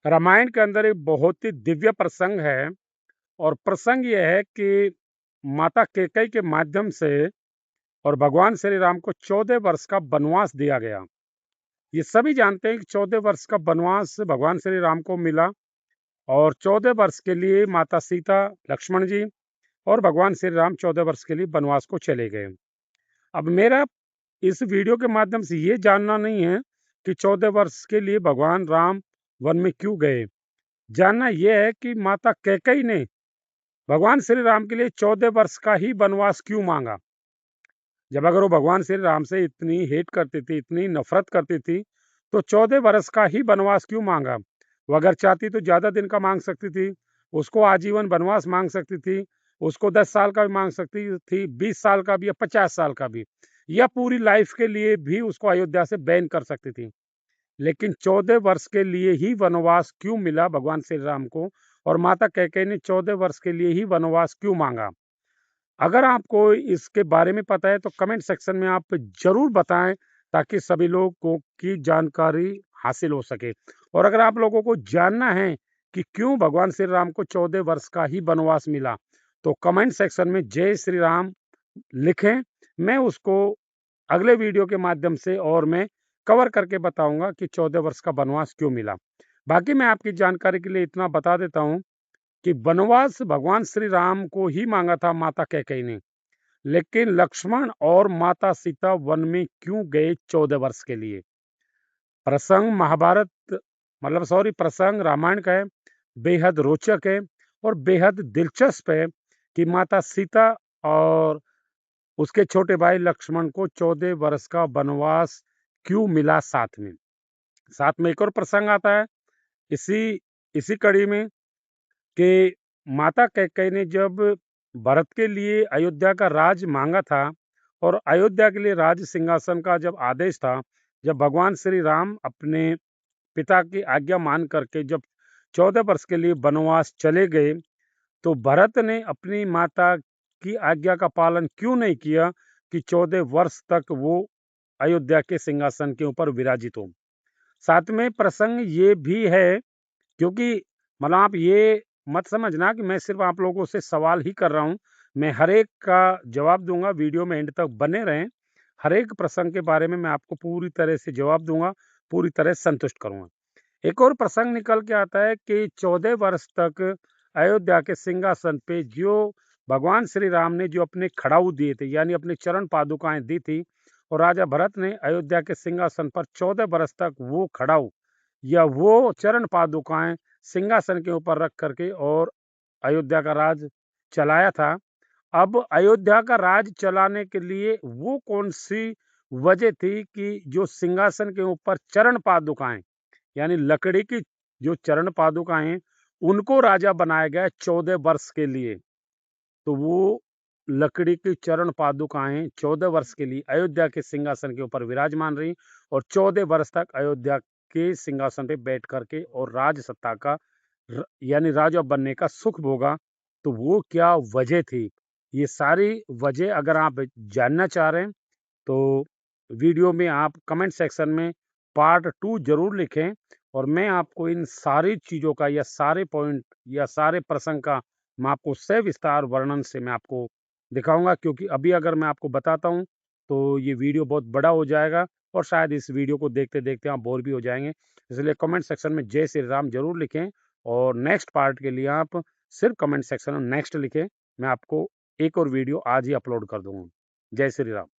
रामायण के अंदर एक बहुत ही दिव्य प्रसंग है और प्रसंग ये है कि माता कैकेयी के माध्यम से और भगवान श्री राम को 14 वर्ष का वनवास दिया गया। ये सभी जानते हैं कि 14 वर्ष का वनवास भगवान श्री राम को मिला और 14 वर्ष के लिए माता सीता, लक्ष्मण जी और भगवान श्री राम 14 वर्ष के लिए वनवास को चले गए। अब मेरा इस वीडियो के माध्यम से ये जानना नहीं है कि 14 वर्ष के लिए भगवान राम वन में क्यों गए। जानना यह है कि माता कैकेयी ने भगवान श्री राम के लिए 14 वर्ष का ही वनवास क्यों मांगा। जब अगर वो भगवान श्री राम से इतनी हेट करती थी, इतनी नफरत करती थी, तो 14 वर्ष का ही वनवास क्यों मांगा। वो अगर चाहती तो ज़्यादा दिन का मांग सकती थी, उसको आजीवन वनवास मांग सकती थी, उसको 10 साल का भी मांग सकती थी, 20 साल का भी या 50 साल का भी, या पूरी लाइफ के लिए भी उसको अयोध्या से बैन कर सकती थी। लेकिन 14 वर्ष के लिए ही वनवास क्यों मिला भगवान श्री राम को और माता कैकेयी ने 14 वर्ष के लिए ही वनवास क्यों मांगा। अगर आपको इसके बारे में पता है तो कमेंट सेक्शन में आप जरूर बताएं ताकि सभी लोगों की जानकारी हासिल हो सके। और अगर आप लोगों को जानना है कि क्यों भगवान श्री राम को 14 वर्ष का ही वनवास मिला तो कमेंट सेक्शन में जय श्री राम लिखें। मैं उसको अगले वीडियो के माध्यम से और मैं कवर करके बताऊंगा कि 14 वर्ष का वनवास क्यों मिला। बाकी मैं आपकी जानकारी के लिए इतना बता देता हूं कि वनवास भगवान श्री राम को ही मांगा था माता कैकेयी ने, लेकिन लक्ष्मण और माता सीता वन में क्यों गए 14 वर्ष के लिए। प्रसंग महाभारत प्रसंग रामायण का है, बेहद रोचक है और बेहद दिलचस्प है कि माता सीता और उसके छोटे भाई लक्ष्मण को 14 वर्ष का वनवास क्यों मिला। साथ में एक और प्रसंग आता है इसी इसी कड़ी में कि माता कैकेयी ने जब भरत के लिए अयोध्या का राज मांगा था और अयोध्या के लिए राज सिंहासन का जब आदेश था, जब भगवान श्री राम अपने पिता की आज्ञा मान करके जब 14 वर्ष के लिए वनवास चले गए, तो भरत ने अपनी माता की आज्ञा का पालन क्यों नहीं किया कि 14 वर्ष तक वो अयोध्या के सिंहासन के ऊपर विराजित हो। साथ में प्रसंग ये भी है, क्योंकि मतलब आप ये मत समझना कि मैं सिर्फ आप लोगों से सवाल ही कर रहा हूँ, मैं हर एक का जवाब दूंगा। वीडियो में एंड तक बने रहें, हर एक प्रसंग के बारे में मैं आपको पूरी तरह से जवाब दूंगा, पूरी तरह संतुष्ट करूंगा। एक और प्रसंग निकल के आता है कि 14 वर्ष तक अयोध्या के सिंहासन पे जो भगवान श्री राम ने जो अपने खड़ाऊ दिए थे, यानी अपने चरण पादुकाएं दी थी, और राजा भरत ने अयोध्या के सिंहासन पर 14 वर्ष तक वो खड़ाऊ या वो चरण पादुकाएं सिंहासन के ऊपर रख करके और अयोध्या का राज चलाया था। अब अयोध्या का राज चलाने के लिए वो कौन सी वजह थी कि जो सिंहासन के ऊपर चरण पादुकाएं यानी लकड़ी की जो चरण पादुकाएं उनको राजा बनाया गया 14 वर्ष के लिए। तो वो लकड़ी की चरण पादुकाएं 14 वर्ष के लिए अयोध्या के सिंहासन के ऊपर विराजमान रही और 14 वर्ष तक अयोध्या के सिंहासन पे बैठ करके और राज सत्ता का यानी राजा बनने का सुख भोगा। तो वो क्या वजह थी, ये सारी वजह अगर आप जानना चाह रहे हैं तो वीडियो में आप कमेंट सेक्शन में पार्ट 2 जरूर लिखें और मैं आपको इन सारी चीज़ों का या सारे पॉइंट या सारे प्रसंग का मैं आपको सविस्तार वर्णन से मैं आपको दिखाऊंगा। क्योंकि अभी अगर मैं आपको बताता हूं तो ये वीडियो बहुत बड़ा हो जाएगा और शायद इस वीडियो को देखते देखते आप बोर भी हो जाएंगे। इसलिए कमेंट सेक्शन में जय श्री राम जरूर लिखें और नेक्स्ट पार्ट के लिए आप सिर्फ कमेंट सेक्शन में नेक्स्ट लिखें। मैं आपको एक और वीडियो आज ही अपलोड कर दूंगा। जय श्री राम।